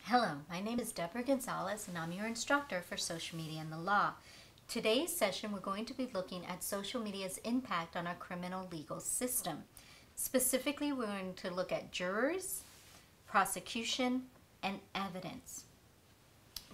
Hello, my name is Deborah Gonzalez and I'm your instructor for social media and the law. Today's session we're going to be looking at social media's impact on our criminal legal system. Specifically, we're going to look at jurors, prosecution, and evidence.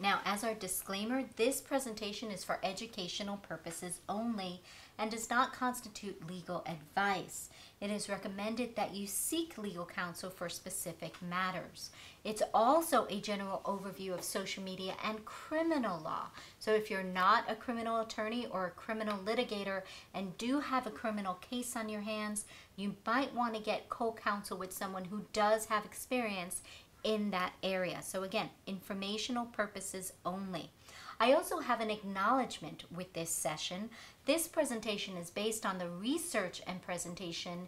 Now, as our disclaimer, this presentation is for educational purposes only and does not constitute legal advice. It is recommended that you seek legal counsel for specific matters. It's also a general overview of social media and criminal law. So if you're not a criminal attorney or a criminal litigator and do have a criminal case on your hands, you might want to get co-counsel with someone who does have experience in that area. So again, informational purposes only. I also have an acknowledgement with this session. This presentation is based on the research and presentation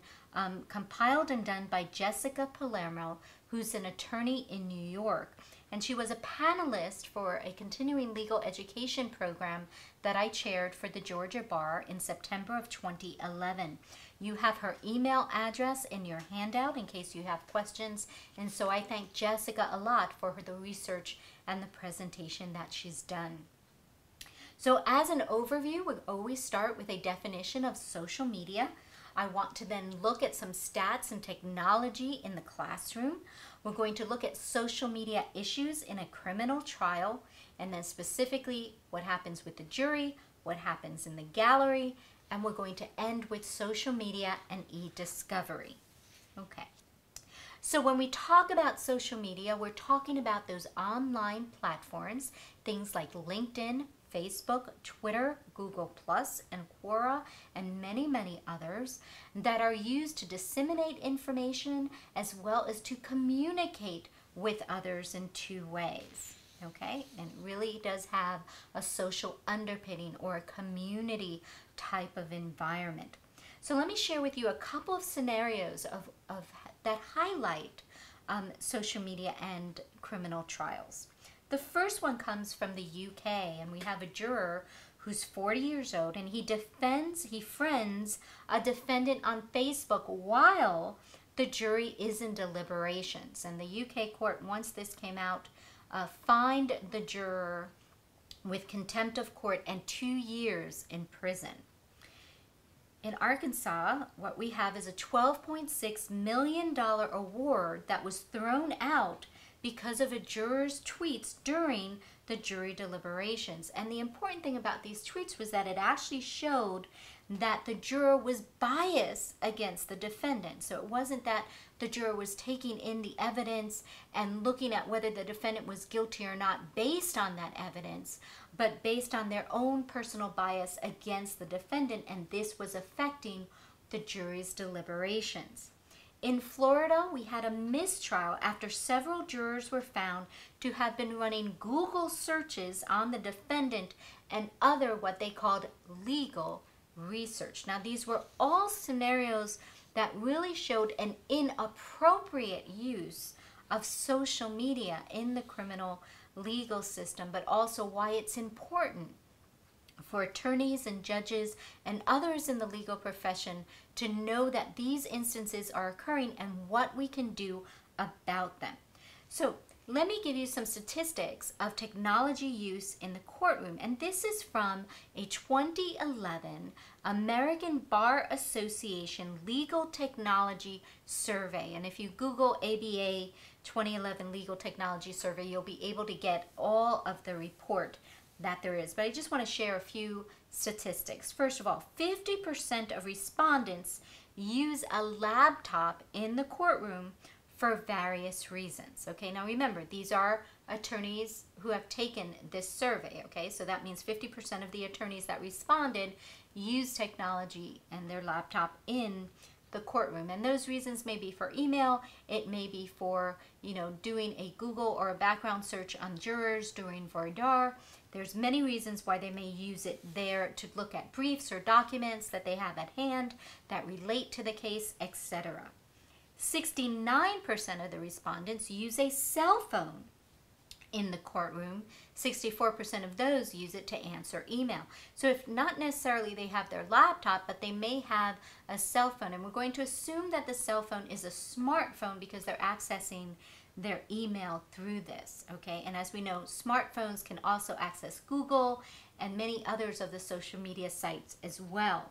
compiled and done by Jessica Palermo, who's an attorney in New York. And she was a panelist for a continuing legal education program that I chaired for the Georgia Bar in September of 2011. You have her email address in your handout in case you have questions. And so I thank Jessica a lot for the research and the presentation that she's done. So as an overview, we always start with a definition of social media. I want to then look at some stats and technology in the classroom. We're going to look at social media issues in a criminal trial, and then specifically what happens with the jury, what happens in the gallery, and we're going to end with social media and e-discovery. Okay. So when we talk about social media, we're talking about those online platforms, things like LinkedIn, Facebook, Twitter, Google+, and Quora, and many, many others that are used to disseminate information as well as to communicate with others in two ways. Okay, and it really does have a social underpinning or a community type of environment. So let me share with you a couple of scenarios that highlight social media and criminal trials. The first one comes from the UK, and we have a juror who's 40 years old, and he friends a defendant on Facebook while the jury is in deliberations. And the UK court, once this came out, fined the juror with contempt of court and 2 years in prison. In Arkansas, what we have is a $12.6 million award that was thrown out because of a juror's tweets during the jury deliberations. And the important thing about these tweets was that it actually showed that the juror was biased against the defendant. So it wasn't that the juror was taking in the evidence and looking at whether the defendant was guilty or not based on that evidence, but based on their own personal bias against the defendant, and this was affecting the jury's deliberations. In Florida, we had a mistrial after several jurors were found to have been running Google searches on the defendant and other what they called legal research. Now, these were all scenarios that really showed an inappropriate use of social media in the criminal legal system, but also why it's important for attorneys and judges and others in the legal profession to know that these instances are occurring and what we can do about them. So let me give you some statistics of technology use in the courtroom, and this is from a 2011 American Bar Association Legal Technology Survey. And if you Google ABA 2011 Legal Technology Survey, you'll be able to get all of the report that there is. But I just want to share a few statistics. First of all, 50% of respondents use a laptop in the courtroom for various reasons. Okay, now remember, these are attorneys who have taken this survey. Okay, so that means 50% of the attorneys that responded use technology and their laptop in the courtroom. And those reasons may be for email, it may be for, doing a Google or a background search on jurors during voir dire. There's many reasons why they may use it there to look at briefs or documents that they have at hand that relate to the case, etc. 69% of the respondents use a cell phone in the courtroom. 64% of those use it to answer email. So if not necessarily they have their laptop, but they may have a cell phone, and we're going to assume that the cell phone is a smartphone because they're accessing their email through this, okay? And as we know, smartphones can also access Google and many others of the social media sites as well.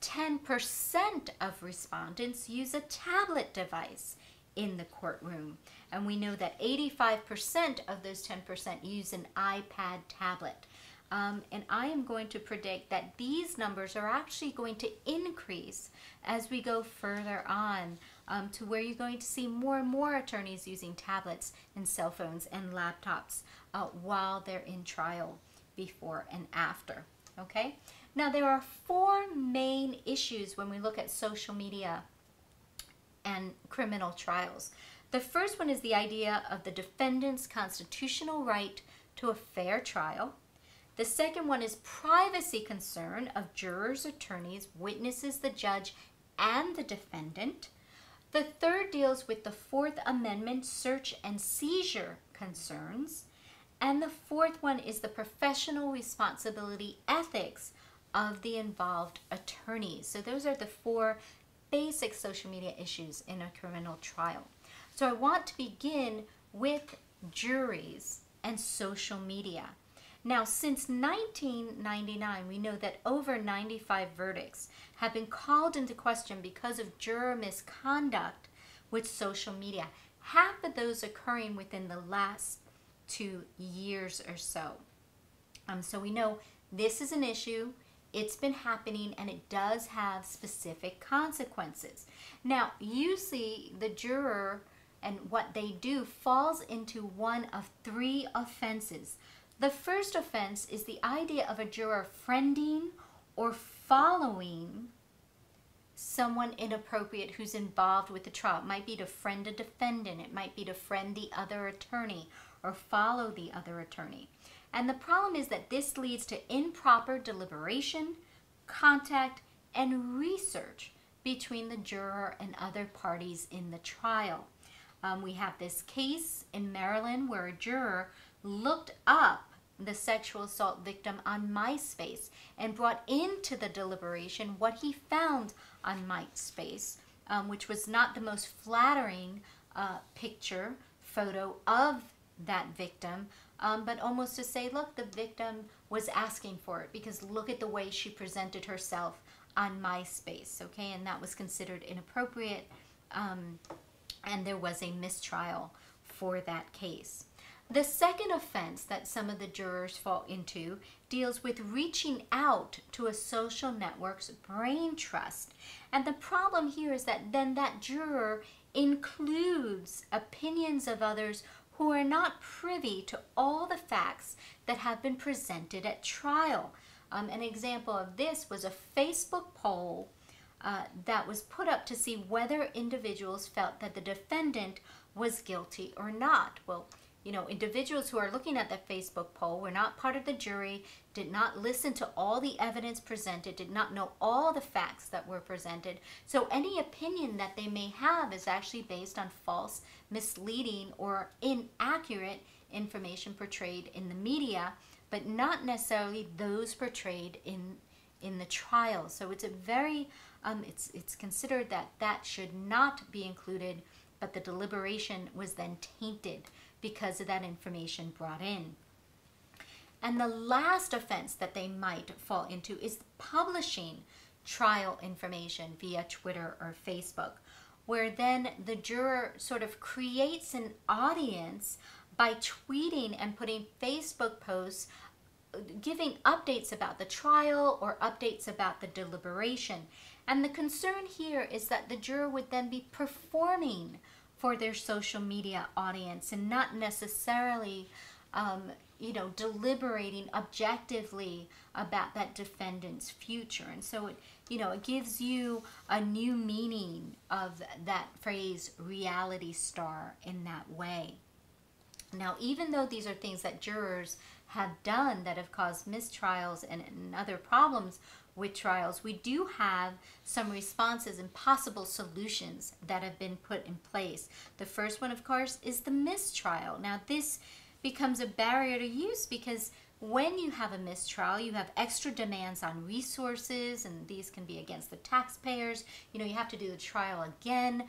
10% of respondents use a tablet device in the courtroom. And we know that 85% of those 10% use an iPad tablet. And I am going to predict that these numbers are actually going to increase as we go further on to where you're going to see more and more attorneys using tablets and cell phones and laptops while they're in trial, before and after. Okay? Now there are 4 main issues when we look at social media and criminal trials. The first one is the idea of the defendant's constitutional right to a fair trial. The second one is privacy concern of jurors, attorneys, witnesses, the judge, and the defendant. The third deals with the Fourth Amendment search and seizure concerns. And the fourth one is the professional responsibility ethics of the involved attorneys. So those are the 4 basic social media issues in a criminal trial. So I want to begin with juries and social media. Now, since 1999, we know that over 95 verdicts have been called into question because of juror misconduct with social media. Half of those occurring within the last 2 years or so. So we know this is an issue. It's been happening, and it does have specific consequences. Now, usually the juror and what they do falls into one of 3 offenses. The first offense is the idea of a juror friending or following someone inappropriate who's involved with the trial. It might be to friend a defendant. It might be to friend the other attorney or follow the other attorney. And the problem is that this leads to improper deliberation, contact, and research between the juror and other parties in the trial. We have this case in Maryland where a juror looked up the sexual assault victim on MySpace and brought into the deliberation what he found on MySpace, which was not the most flattering photo of that victim, but almost to say, look, the victim was asking for it because look at the way she presented herself on MySpace, okay? And that was considered inappropriate, and there was a mistrial for that case. The second offense that some of the jurors fall into deals with reaching out to a social network's brain trust. And the problem here is that then that juror includes opinions of others who are not privy to all the facts that have been presented at trial. An example of this was a Facebook poll that was put up to see whether individuals felt that the defendant was guilty or not. Well, you know, individuals who are looking at the Facebook poll were not part of the jury, did not listen to all the evidence presented, did not know all the facts that were presented. So any opinion that they may have is actually based on false, misleading, or inaccurate information portrayed in the media, but not necessarily those portrayed in the trial. So it's a very, it's considered that that should not be included, but the deliberation was then tainted because of that information brought in. And the last offense that they might fall into is publishing trial information via Twitter or Facebook, where then the juror sort of creates an audience by tweeting and putting Facebook posts giving updates about the trial or updates about the deliberation. And the concern here is that the juror would then be performing for their social media audience and not necessarily, deliberating objectively about that defendant's future. And so, it gives you a new meaning of that phrase, reality star, in that way. Now, even though these are things that jurors have done that have caused mistrials and other problems with trials, we do have some responses and possible solutions that have been put in place. The first one, of course, is the mistrial. Now, this becomes a barrier to use, because when you have a mistrial, you have extra demands on resources, and these can be against the taxpayers. You have to do the trial again.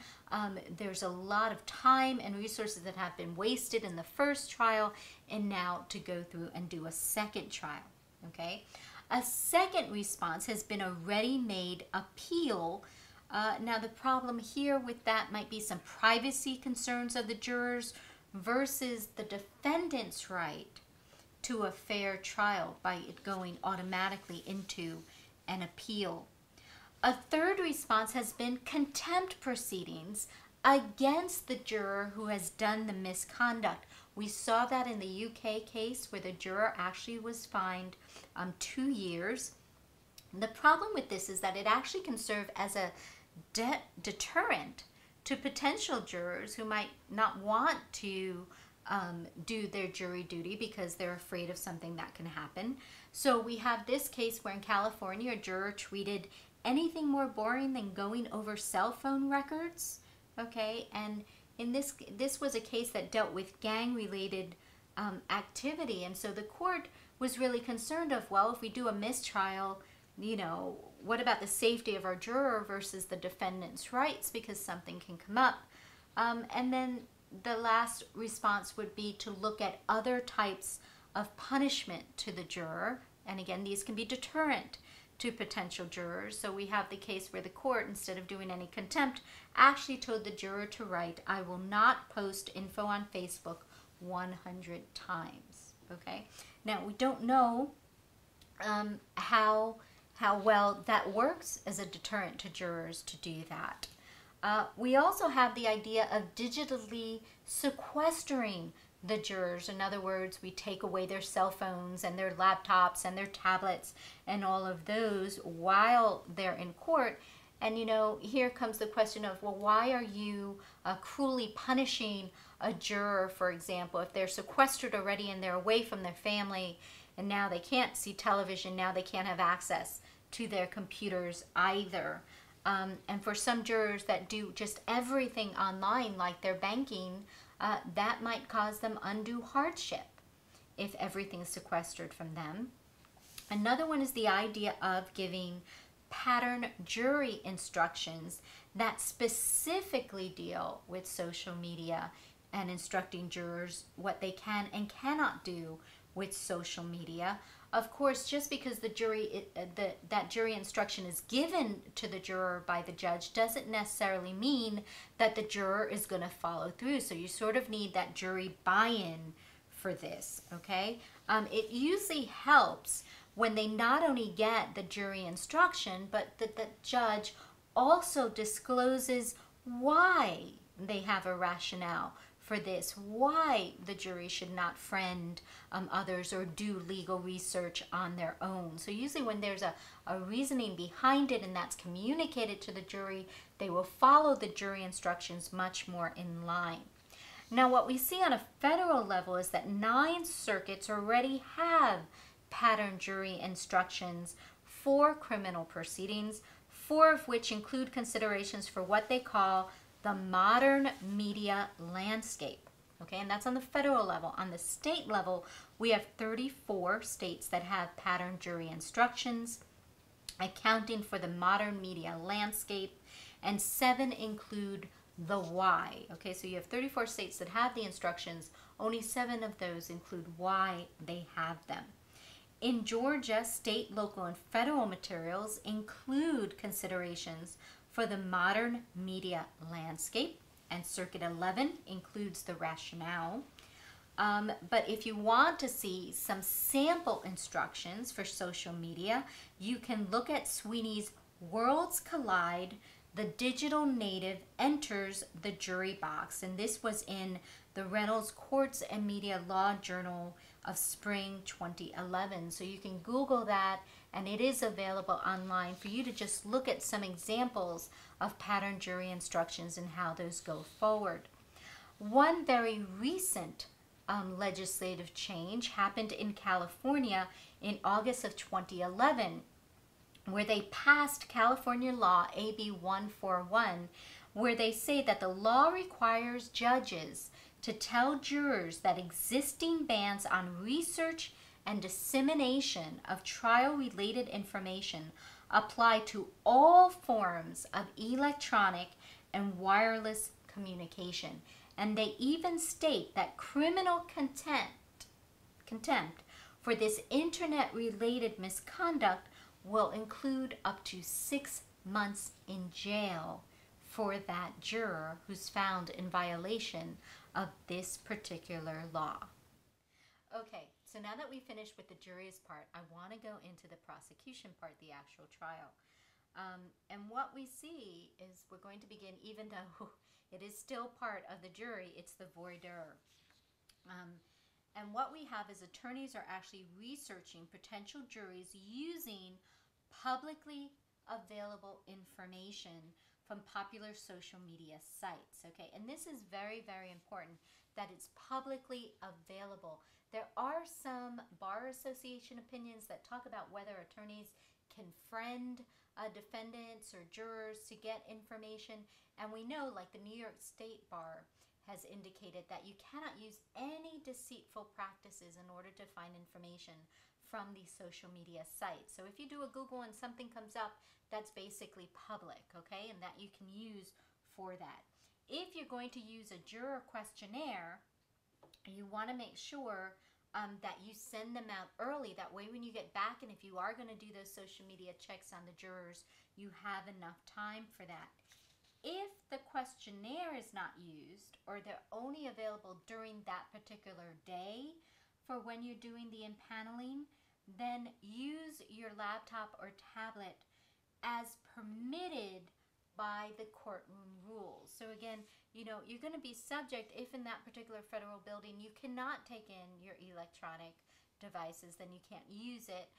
There's a lot of time and resources that have been wasted in the first trial, and now to go through and do a second trial. Okay, a second response has been a ready-made appeal. Now the problem here with that might be some privacy concerns of the jurors versus the defendant's right to a fair trial by it going automatically into an appeal. A third response has been contempt proceedings against the juror who has done the misconduct. We saw that in the UK case where the juror actually was fined 2 years. The problem with this is that it actually can serve as a deterrent to potential jurors who might not want to do their jury duty because they're afraid of something that can happen. So we have this case where in California a juror treated anything more boring than going over cell phone records. Okay, and in this was a case that dealt with gang-related activity, and so the court was really concerned of, well, if we do a mistrial, what about the safety of our juror versus the defendant's rights, because something can come up. And then the last response would be to look at other types of punishment to the juror, and again, these can be deterrent to potential jurors. So we have the case where the court, instead of doing any contempt, actually told the juror to write, "I will not post info on Facebook 100 times." Okay, now we don't know how well that works as a deterrent to jurors to do that. We also have the idea of digitally sequestering the jurors. In other words, we take away their cell phones and their laptops and their tablets and all of those while they're in court. And here comes the question of, well, why are you cruelly punishing a juror, for example, if they're sequestered already and they're away from their family and now they can't see television, now they can't have access to their computers either. And for some jurors that do just everything online, like their banking, that might cause them undue hardship if everything's sequestered from them. Another one is the idea of giving pattern jury instructions that specifically deal with social media and instructing jurors what they can and cannot do with social media. Of course, just because the that jury instruction is given to the juror by the judge doesn't necessarily mean that the juror is going to follow through. So you sort of need that jury buy-in for this, okay? It usually helps when they not only get the jury instruction, but that the judge also discloses why they have a rationale for this, why the jury should not friend others or do legal research on their own. So usually when there's a reasoning behind it and that's communicated to the jury, they will follow the jury instructions much more in line. Now what we see on a federal level is that 9 circuits already have pattern jury instructions for criminal proceedings, 4 of which include considerations for what they call the modern media landscape. Okay, and that's on the federal level. On the state level, we have 34 states that have pattern jury instructions accounting for the modern media landscape, and 7 include the why. Okay, so you have 34 states that have the instructions, only 7 of those include why they have them. In Georgia, state, local, and federal materials include considerations for the modern media landscape, and Circuit 11 includes the rationale. But if you want to see some sample instructions for social media, you can look at Sweeney's Worlds Collide, the digital native enters the jury box. And this was in the Reynolds Courts and Media Law Journal of spring 2011. So you can Google that, and it is available online for you to just look at some examples of pattern jury instructions and how those go forward. One very recent legislative change happened in California in August of 2011, where they passed California law AB 141, where they say that the law requires judges to tell jurors that existing bans on research and dissemination of trial-related information apply to all forms of electronic and wireless communication. And they even state that criminal contempt for this internet-related misconduct will include up to 6 months in jail for that juror who's found in violation of this particular law. Okay, so now that we finished with the jury's part, I want to go into the prosecution part, the actual trial. And what we see is we're going to begin, even though it is still part of the jury, it's the voir dire. And what we have is attorneys are actually researching potential juries using publicly available information from popular social media sites, okay? And this is very, very important that it's publicly available. There are some bar association opinions that talk about whether attorneys can friend defendants or jurors to get information. And we know, like the New York State Bar has indicated, that you cannot use any deceitful practices in order to find information from these social media sites. So if you do a Google and something comes up, that's basically public, okay? And that you can use for that. If you're going to use a juror questionnaire, you want to make sure that you send them out early. That way when you get back, and if you are going to do those social media checks on the jurors, you have enough time for that. If the questionnaire is not used, or they're only available during that particular day for when you're doing the impaneling, then use your laptop or tablet as permitted by the courtroom rules. So again, you know, you're going to be subject, if in that particular federal building you cannot take in your electronic devices, then you can't use it.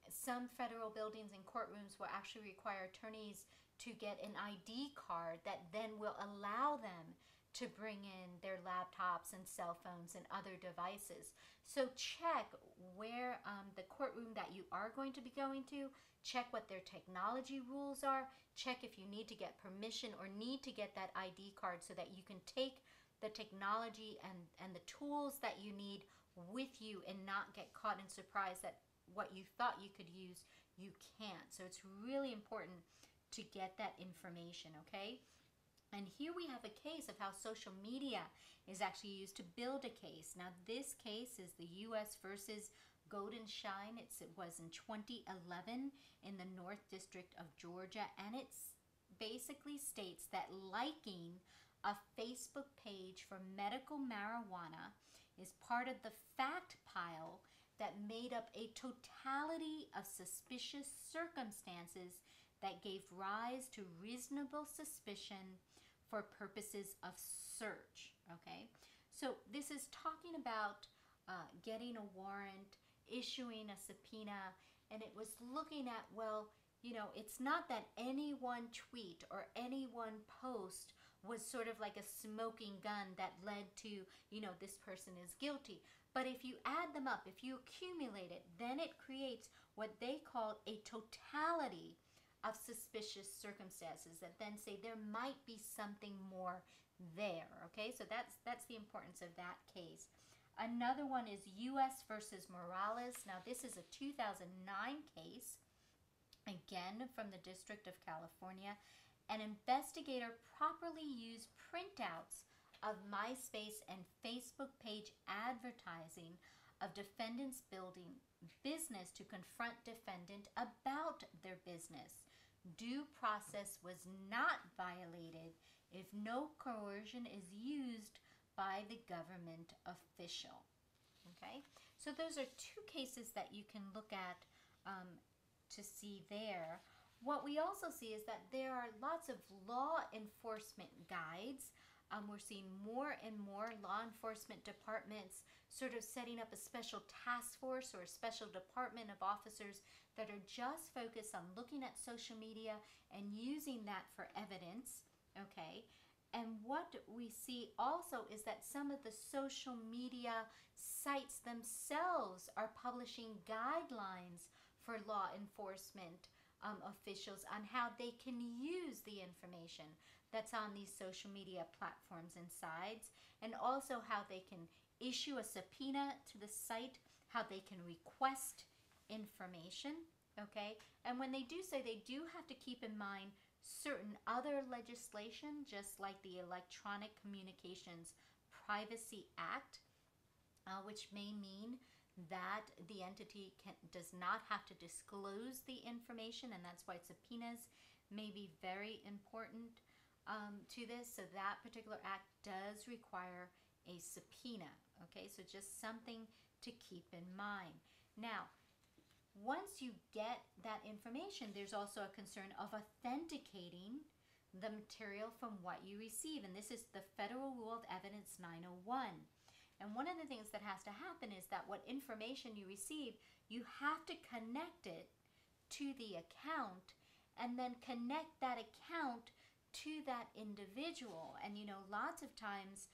Some federal buildings and courtrooms will actually require attorneys to get an ID card that then will allow them to bring in their laptops and cell phones and other devices. So check where the courtroom that you are going to be going to, check what their technology rules are, check if you need to get permission or need to get that ID card so that you can take the technology and the tools that you need with you and not get caught in surprise that what you thought you could use, you can't. So it's really important to get that information, okay? And here we have a case of how social media is actually used to build a case. Now this case is the U.S. versus Golden Shine. It was in 2011 in the North District of Georgia, and it basically states that liking a Facebook page for medical marijuana is part of the fact pile that made up a totality of suspicious circumstances that gave rise to reasonable suspicion for purposes of search, okay? So this is talking about getting a warrant, issuing a subpoena, and it was looking at, well, you know, it's not that any one tweet or any one post was sort of like a smoking gun that led to, you know, this person is guilty. But if you add them up, if you accumulate it, then it creates what they call a totality of suspicious circumstances that then say there might be something more there, okay? So that's the importance of that case. Another one is U.S. versus Morales. Now this is a 2009 case, again from the District of California. An investigator properly used printouts of MySpace and Facebook page advertising of defendants building business to confront defendant about their business. Due process was not violated if no coercion is used by the government official. Okay, so those are two cases that you can look at to see there. What we also see is that there are lots of law enforcement guides. We're seeing more and more law enforcement departments sort of setting up a special task force or a special department of officers that are just focused on looking at social media and using that for evidence, okay? And what we see also is that some of the social media sites themselves are publishing guidelines for law enforcement officials on how they can use the information that's on these social media platforms and sites, and also how they can issue a subpoena to the site, how they can request information, okay? And when they do so, they do have to keep in mind certain other legislation, just like the Electronic Communications Privacy Act, which may mean that the entity does not have to disclose the information, and that's why subpoenas may be very important to this. So that particular act does require a subpoena, okay? So just something to keep in mind. Now, once you get that information, there's also a concern of authenticating the material from what you receive, and this is the Federal Rule of Evidence 901. And one of the things that has to happen is that what information you receive, you have to connect it to the account, and then connect that account to that individual. And you know, lots of times,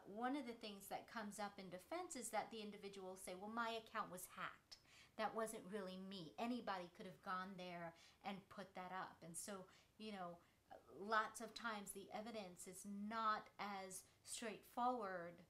one of the things that comes up in defense is that the individual will say, well, my account was hacked. That wasn't really me. Anybody could have gone there and put that up. And so, you know, lots of times the evidence is not as straightforward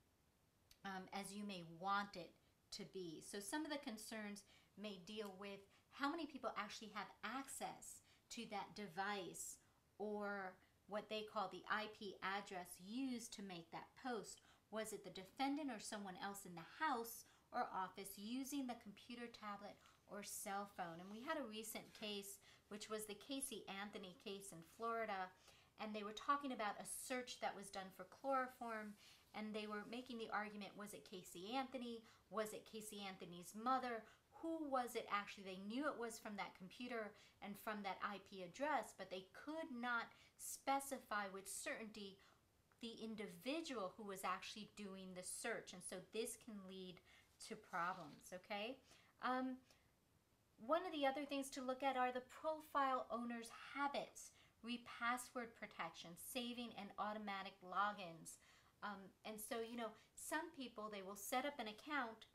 as you may want it to be. So some of the concerns may deal with how many people actually have access to that device, or what they call the IP address used to make that post. Was it the defendant or someone else in the house or office using the computer, tablet, or cell phone? And we had a recent case, which was the Casey Anthony case in Florida, and they were talking about a search that was done for chloroform, and they were making the argument, was it Casey Anthony? Was it Casey Anthony's mother? Who was it actually? They knew it was from that computer and from that IP address, but they could not specify with certainty the individual who was actually doing the search. And so this can lead to problems, okay? One of the other things to look at are the profile owner's habits, password protection, saving, and automatic logins. And so, you know, some people, they will set up an account,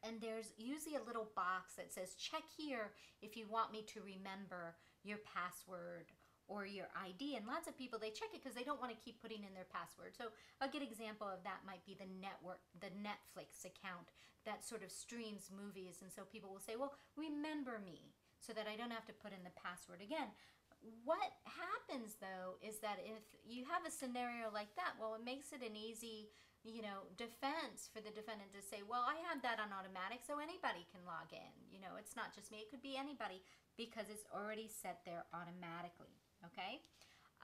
and there's usually a little box that says, check here if you want me to remember your password or your ID. And lots of people, they check it because they don't want to keep putting in their password. So a good example of that might be the Netflix account that sort of streams movies. And so people will say, well, remember me, so that I don't have to put in the password again. What happens though is that if you have a scenario like that, well, it makes it an easy, you know, defense for the defendant to say, well, I have that on automatic, so anybody can log in. You know, it's not just me, it could be anybody, because it's already set there automatically, okay?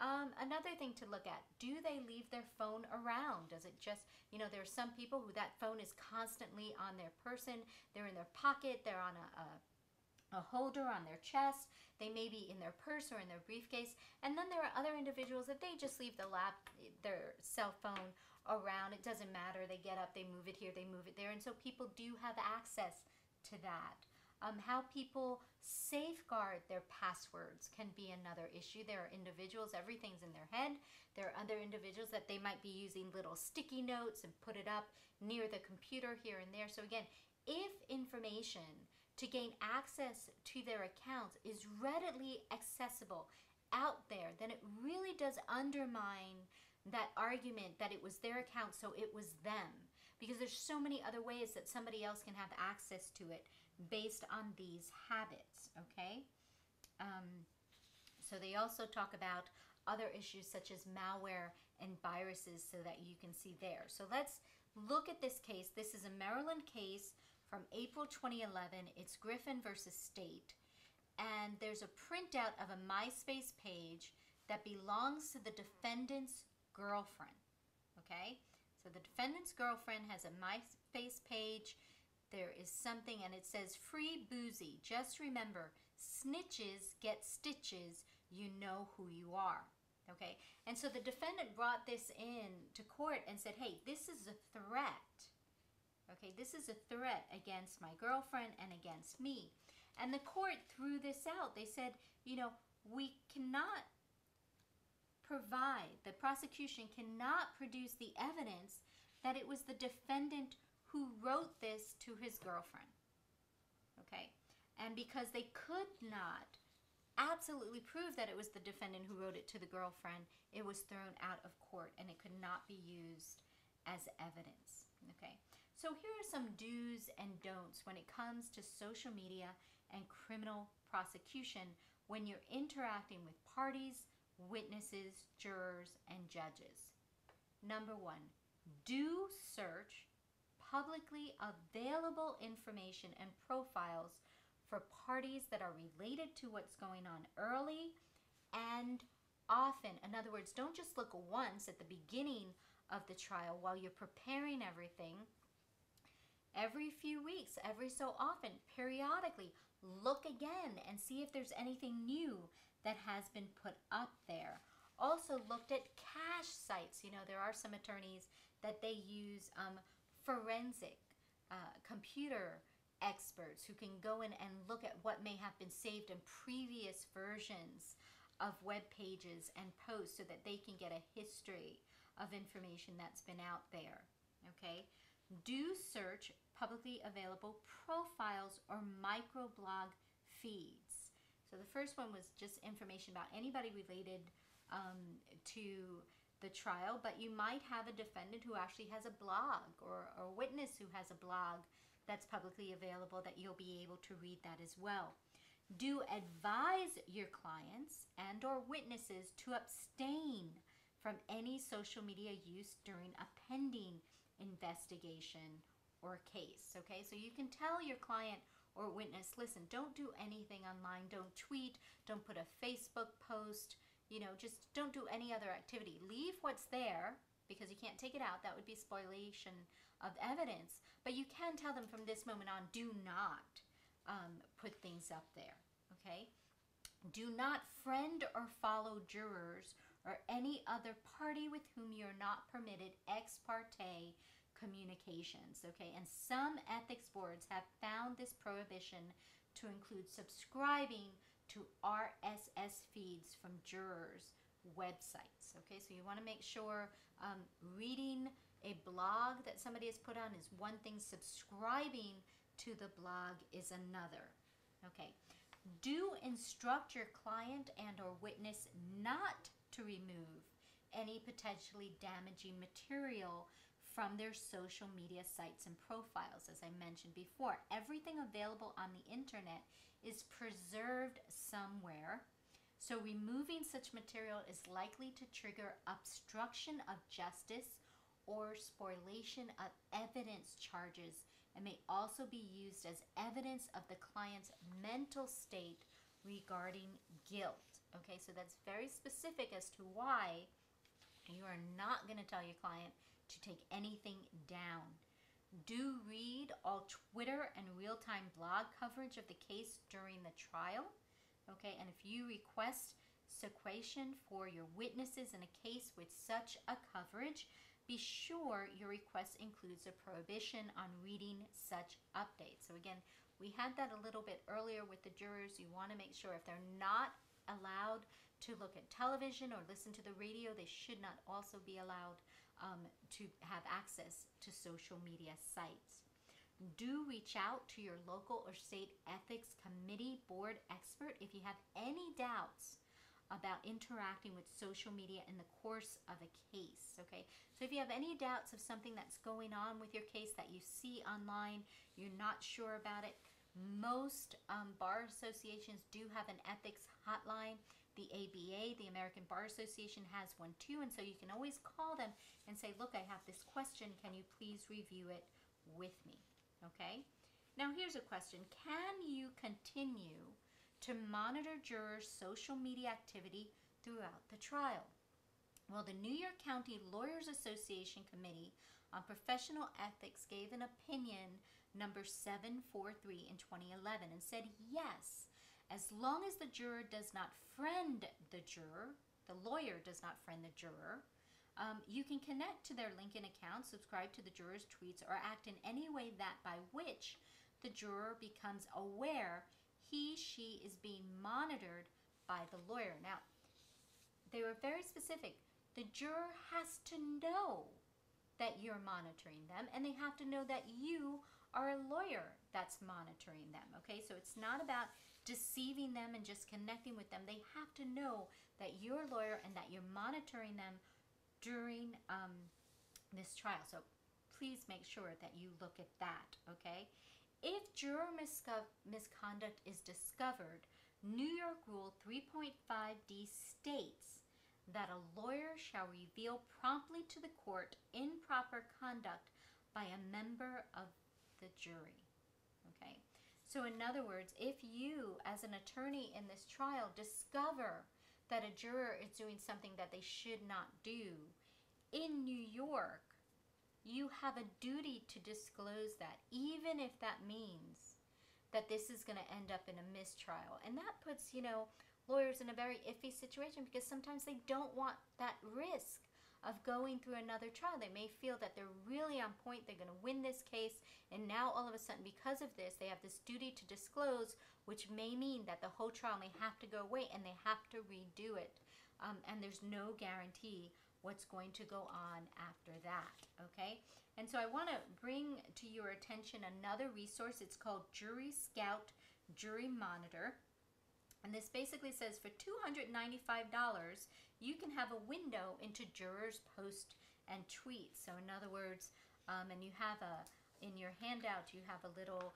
Another thing to look at, do they leave their phone around? Does it just, you know, there are some people who that phone is constantly on their person, they're in their pocket, they're on a holder on their chest, they may be in their purse or in their briefcase. And then there are other individuals that they just leave their cell phone around. It doesn't matter, they get up, they move it here, they move it there. And so people do have access to that. How people safeguard their passwords can be another issue. There are individuals, everything's in their head. There are other individuals that they might be using little sticky notes and put it up near the computer here and there. So again, if information to gain access to their accounts is readily accessible out there, then it really does undermine that argument that it was their account, so it was them. Because there's so many other ways that somebody else can have access to it based on these habits, okay? So they also talk about other issues such as malware and viruses, so that you can see there. So let's look at this case. This is a Maryland case from April 2011. It's Griffin versus State. And there's a printout of a MySpace page that belongs to the defendant's girlfriend, okay? So the defendant's girlfriend has a MySpace page. There is something, and it says, free boozy. Just remember, snitches get stitches. You know who you are, okay? And so the defendant brought this in to court and said, hey, this is a threat. Okay, this is a threat against my girlfriend and against me. And the court threw this out. They said, you know, we cannot provide, the prosecution cannot produce the evidence that it was the defendant who wrote this to his girlfriend. Okay, and because they could not absolutely prove that it was the defendant who wrote it to the girlfriend, it was thrown out of court and it could not be used as evidence. Okay, so here are some do's and don'ts when it comes to social media and criminal prosecution when you're interacting with parties, witnesses, jurors, and judges. Number one, do search publicly available information and profiles for parties that are related to what's going on early and often. In other words, don't just look once at the beginning of the trial while you're preparing everything. Every few weeks, every so often, periodically, look again and see if there's anything new that has been put up there. Also looked at cache sites. You know, there are some attorneys that they use forensic computer experts who can go in and look at what may have been saved in previous versions of web pages and posts so that they can get a history of information that's been out there. Okay, do search publicly available profiles or microblog feeds. So the first one was just information about anybody related to the trial, but you might have a defendant who actually has a blog or a witness who has a blog that's publicly available that you'll be able to read that as well. Do advise your clients and or witnesses to abstain from any social media use during a pending investigation or case. Okay, so you can tell your client or witness, listen, don't do anything online, don't tweet, don't put a Facebook post, you know, just don't do any other activity. Leave what's there because you can't take it out. That would be spoliation of evidence. But you can tell them from this moment on, do not put things up there. Okay? Do not friend or follow jurors or any other party with whom you're not permitted ex parte communications. Okay? And some ethics boards have found this prohibition to include subscribing to RSS feeds from jurors' websites. Okay, so you want to make sure reading a blog that somebody has put on is one thing, subscribing to the blog is another. Okay, do instruct your client and or witness not to remove any potentially damaging material from their social media sites and profiles. As I mentioned before, everything available on the internet is preserved somewhere. So removing such material is likely to trigger obstruction of justice or spoliation of evidence charges and may also be used as evidence of the client's mental state regarding guilt. Okay, so that's very specific as to why you are not going to tell your client to take anything down. Do read all Twitter and real-time blog coverage of the case during the trial. Okay, and if you request sequestration for your witnesses in a case with such a coverage, be sure your request includes a prohibition on reading such updates. So again, we had that a little bit earlier with the jurors. You want to make sure if they're not allowed to look at television or listen to the radio, they should not also be allowed to have access to social media sites. Do reach out to your local or state ethics committee board expert if you have any doubts about interacting with social media in the course of a case. Okay, so if you have any doubts of something that's going on with your case that you see online, you're not sure about it, most bar associations do have an ethics hotline. The ABA, the American Bar Association, has one too, and so you can always call them and say, look, I have this question, can you please review it with me? Okay, now here's a question. Can you continue to monitor jurors' social media activity throughout the trial? Well, the New York County Lawyers Association Committee on Professional Ethics gave an opinion number 743 in 2011 and said yes, as long as the juror does not friend the juror, the lawyer does not friend the juror, you can connect to their LinkedIn account, subscribe to the juror's tweets, or act in any way that by which the juror becomes aware she is being monitored by the lawyer. Now, they were very specific. The juror has to know that you're monitoring them, and they have to know that you are a lawyer that's monitoring them. Okay, so it's not about deceiving them and just connecting with them. They have to know that you're a lawyer and that you're monitoring them during this trial. So please make sure that you look at that, okay? If juror misconduct is discovered, New York Rule 3.5D states that a lawyer shall reveal promptly to the court improper conduct by a member of the jury, okay? So in other words, if you as an attorney in this trial discover that a juror is doing something that they should not do, in New York, you have a duty to disclose that, even if that means that this is going to end up in a mistrial. And that puts, lawyers in a very iffy situation, because sometimes they don't want that risk of going through another trial. They may feel that they're really on point, they're going to win this case, and now all of a sudden, because of this, they have this duty to disclose, which may mean that the whole trial may have to go away and they have to redo it. And there's no guarantee what's going to go on after that, okay? And so I want to bring to your attention another resource. It's called Jury Scout Jury Monitor. And this basically says for $295, you can have a window into jurors' posts and tweets. So in other words, and you have in your handout, you have a little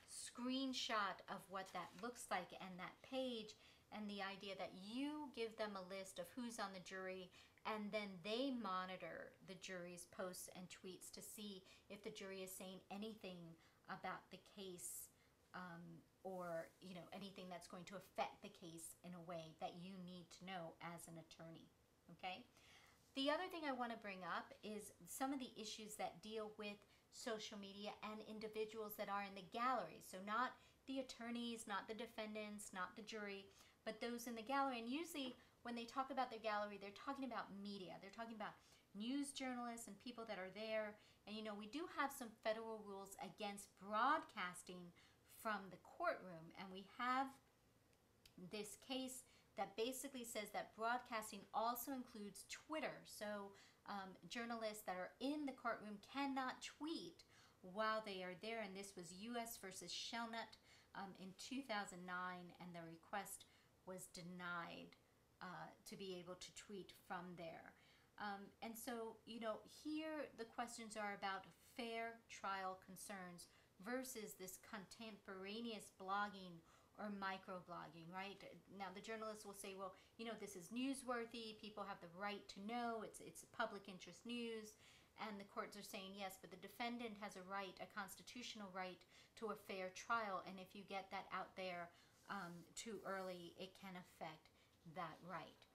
screenshot of what that looks like and that page, and the idea that you give them a list of who's on the jury, and then they monitor the jury's posts and tweets to see if the jury is saying anything about the case, or anything that's going to affect the case in a way that you need to know as an attorney, okay? The other thing I want to bring up is some of the issues that deal with social media and individuals that are in the gallery. So not the attorneys, not the defendants, not the jury, but those in the gallery. And usually when they talk about the gallery, they're talking about media. They're talking about news journalists and people that are there. And we do have some federal rules against broadcasting from the courtroom, and we have this case that basically says that broadcasting also includes Twitter. So journalists that are in the courtroom cannot tweet while they are there, and this was U.S. versus Shelnut in 2009, and the request was denied to be able to tweet from there. And so, here the questions are about fair trial concerns versus this contemporaneous blogging or microblogging, right? Now the journalists will say, well, this is newsworthy, people have the right to know, it's public interest news, and the courts are saying, yes, but the defendant has a right, a constitutional right to a fair trial, and if you get that out there too early, it can affect that right.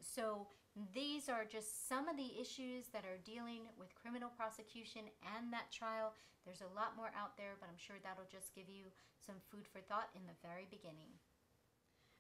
So these are just some of the issues that are dealing with criminal prosecution and that trial. There's a lot more out there, but I'm sure that'll just give you some food for thought in the very beginning.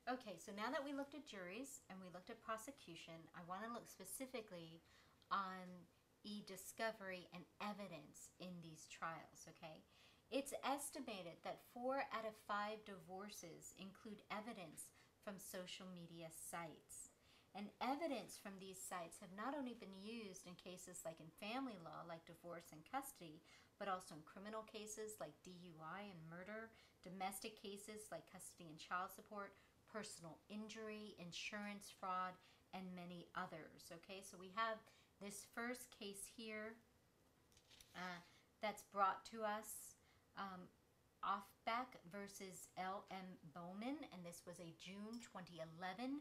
Okay, so now that we looked at juries and we looked at prosecution, I want to look specifically on e-discovery and evidence in these trials, okay? It's estimated that 4 out of 5 divorces include evidence from social media sites. And evidence from these sites have not only been used in cases like in family law, like divorce and custody, but also in criminal cases like DUI and murder, domestic cases like custody and child support, personal injury, insurance fraud, and many others. Okay, so we have this first case here that's brought to us, Offbeck versus L.M. Bowman, and this was a June 2011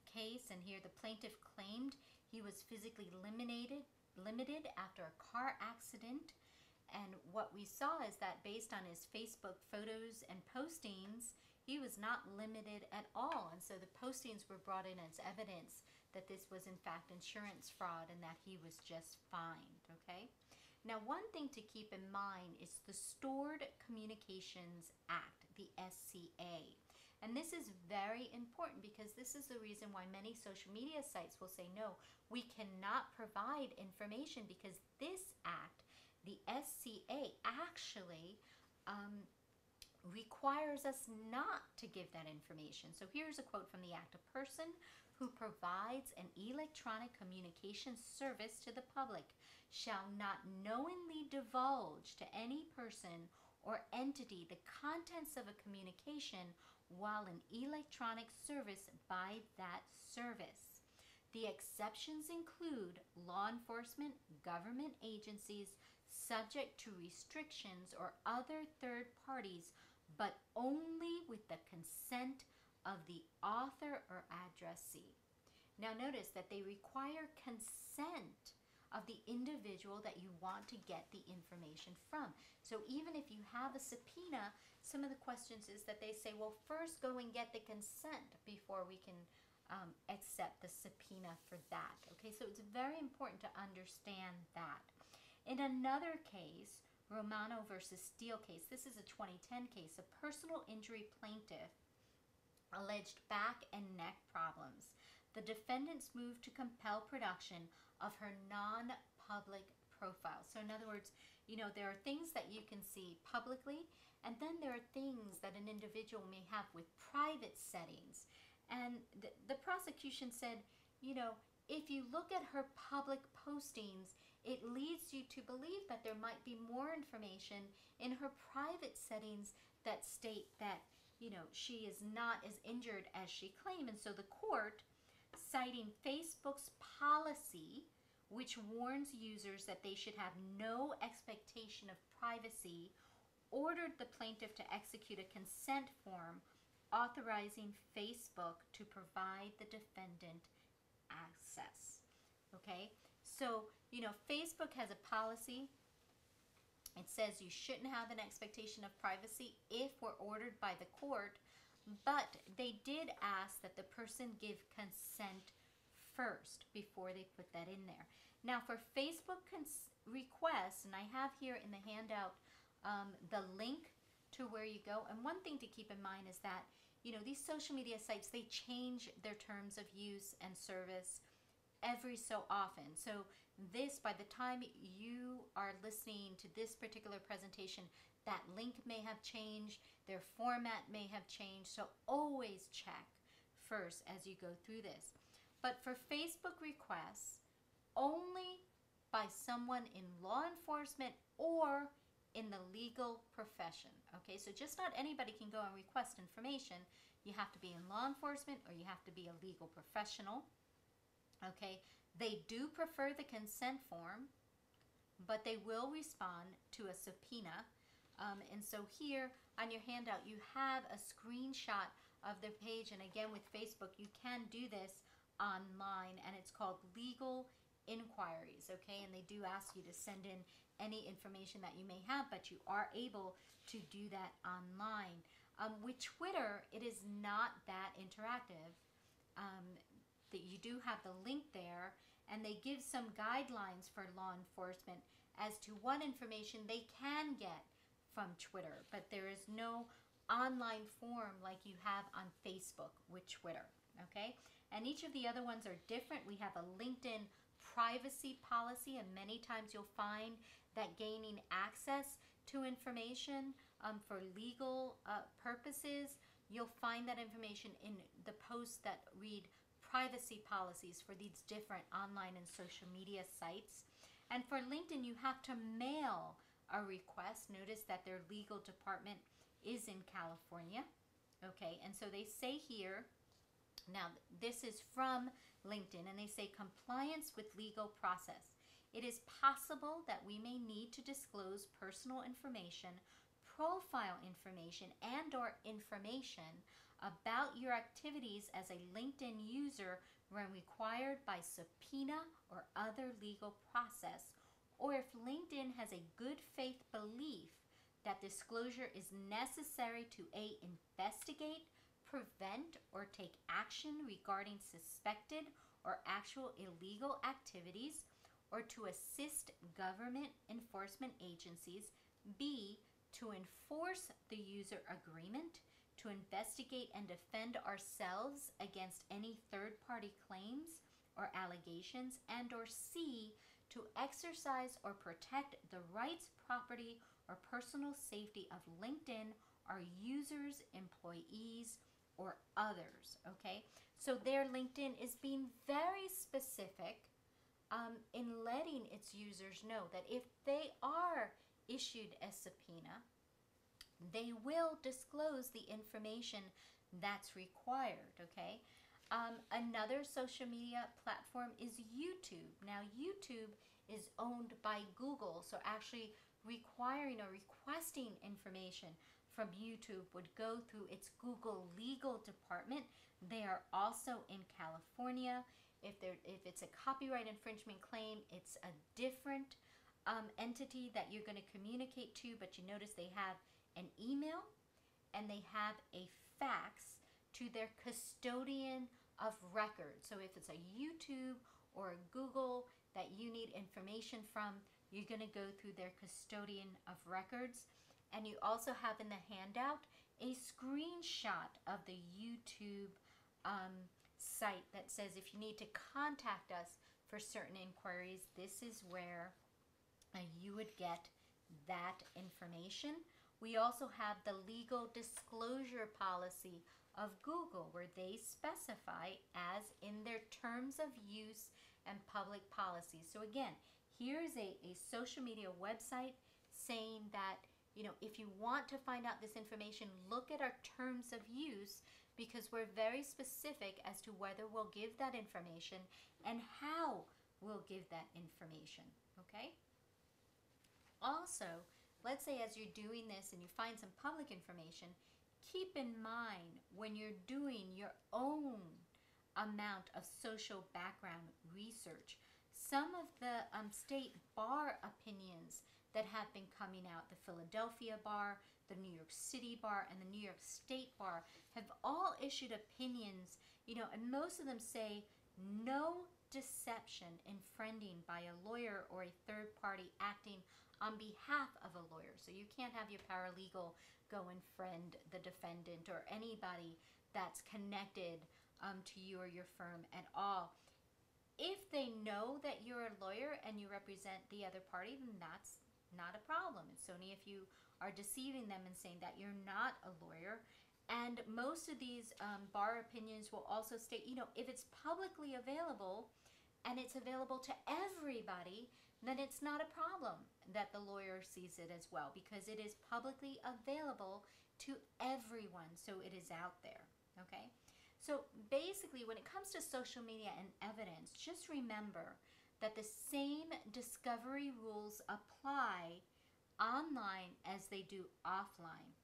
case, and here the plaintiff claimed he was physically limited after a car accident. And what we saw is that based on his Facebook photos and postings, he was not limited at all, and so the postings were brought in as evidence that this was in fact insurance fraud and that he was just fined. Okay, now one thing to keep in mind is the Stored Communications Act, the SCA. And this is very important because this is the reason why many social media sites will say, no, we cannot provide information, because this act, the SCA, actually requires us not to give that information. So here's a quote from the act. A person who provides an electronic communication service to the public shall not knowingly divulge to any person or entity the contents of a communication while an electronic service by that service. The exceptions include law enforcement, government agencies subject to restrictions or other third parties, but only with the consent of the author or addressee. Now notice that they require consent of the individual that you want to get the information from. So even if you have a subpoena, some of the questions is that they say, well, first go and get the consent before we can accept the subpoena for that. Okay, so it's very important to understand that. In another case, Romano versus Steelcase, this is a 2010 case, a personal injury plaintiff alleged back and neck problems. The defendants moved to compel production of her non-public profile. So in other words, you know, there are things that you can see publicly, and then there are things that an individual may have with private settings. And the prosecution said, you know, if you look at her public postings, it leads you to believe that there might be more information in her private settings that state that, you know, she is not as injured as she claimed. And so the court, citing Facebook's policy, which warns users that they should have no expectation of privacy, ordered the plaintiff to execute a consent form authorizing Facebook to provide the defendant access. Okay, so, you know, Facebook has a policy. It says you shouldn't have an expectation of privacy if we're ordered by the court, but they did ask that the person give consent first before they put that in there. Now for Facebook requests, and I have here in the handout the link to where you go. And one thing to keep in mind is that, you know, these social media sites, they change their terms of use and service every so often. So this, by the time you are listening to this particular presentation, that link may have changed, their format may have changed. So always check first as you go through this. But for Facebook requests, only by someone in law enforcement or in the legal profession. Okay, so just not anybody can go and request information. You have to be in law enforcement or you have to be a legal professional. Okay, they do prefer the consent form, but they will respond to a subpoena. And so here on your handout, you have a screenshot of their page. And again, with Facebook, you can do this online, and it's called legal inquiries. Okay, and they do ask you to send in any information that you may have, but you are able to do that online. With Twitter, it is not that interactive. That you do have the link there, and they give some guidelines for law enforcement as to what information they can get from Twitter, but there is no online form like you have on Facebook with Twitter. Okay, and each of the other ones are different. We have a LinkedIn privacy policy, and many times you'll find that gaining access to information for legal purposes, you'll find that information in the posts that read privacy policies for these different online and social media sites. And for LinkedIn, you have to mail a request. Notice that their legal department is in California. Okay, and so they say here, now this is from LinkedIn, and they say compliance with legal process. It is possible that we may need to disclose personal information, profile information, and/or information about your activities as a LinkedIn user when required by subpoena or other legal process, or if LinkedIn has a good faith belief that disclosure is necessary to A, investigate, prevent, or take action regarding suspected or actual illegal activities, or to assist government enforcement agencies, B, to enforce the user agreement, to investigate and defend ourselves against any third-party claims or allegations, and or C, to exercise or protect the rights, property, or personal safety of LinkedIn, our users, employees, or others. Okay, so their LinkedIn is being very specific in letting its users know that if they are issued a subpoena, they will disclose the information that's required, okay? Another social media platform is YouTube. Now, YouTube is owned by Google, so actually requiring or requesting information from YouTube would go through its Google legal department. They are also in California. If it's a copyright infringement claim, it's a different entity that you're going to communicate to, but you notice they have an email and they have a fax to their custodian of record. So if it's a YouTube or a Google that you need information from, you're going to go through their custodian of records. And you also have in the handout a screenshot of the YouTube site that says if you need to contact us for certain inquiries, this is where you would get that information. We also have the legal disclosure policy of Google, where they specify as in their terms of use and public policy. So again, here's a social media website saying that, you know, if you want to find out this information, look at our terms of use, because we're very specific as to whether we'll give that information and how we'll give that information, okay? Also, let's say as you're doing this and you find some public information, keep in mind when you're doing your own amount of social background research, some of the state bar opinions that have been coming out, the Philadelphia bar, the New York City bar, and the New York State bar, have all issued opinions, you know, and most of them say no deception infringing by a lawyer or a third party acting on behalf of a lawyer. So you can't have your paralegal go and friend the defendant or anybody that's connected to you or your firm at all. If they know that you're a lawyer and you represent the other party, then that's not a problem. It's only if you are deceiving them and saying that you're not a lawyer. And most of these bar opinions will also state, you know, if it's publicly available and it's available to everybody, then it's not a problem that the lawyer sees it as well, because it is publicly available to everyone, so it is out there, okay? So basically, when it comes to social media and evidence, just remember that the same discovery rules apply online as they do offline.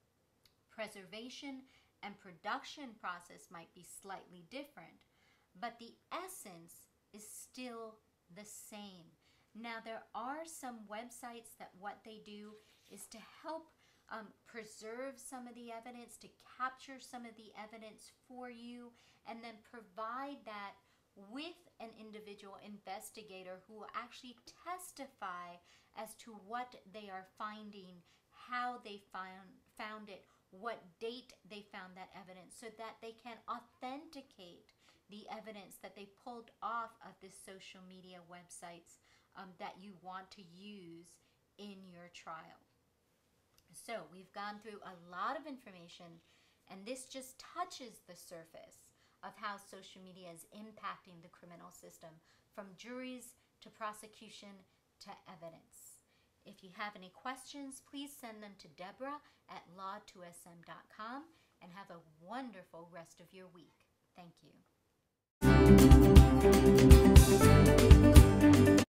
Preservation and production process might be slightly different, but the essence is still the same. Now, there are some websites that what they do is to help preserve some of the evidence, to capture some of the evidence for you, and then provide that with an individual investigator who will actually testify as to what they are finding, how they found it, what date they found that evidence, so that they can authenticate the evidence that they pulled off of the social media websites that you want to use in your trial. So we've gone through a lot of information, and this just touches the surface of how social media is impacting the criminal system, from juries to prosecution to evidence. If you have any questions, please send them to Deborah at law2sm.com, and have a wonderful rest of your week. Thank you.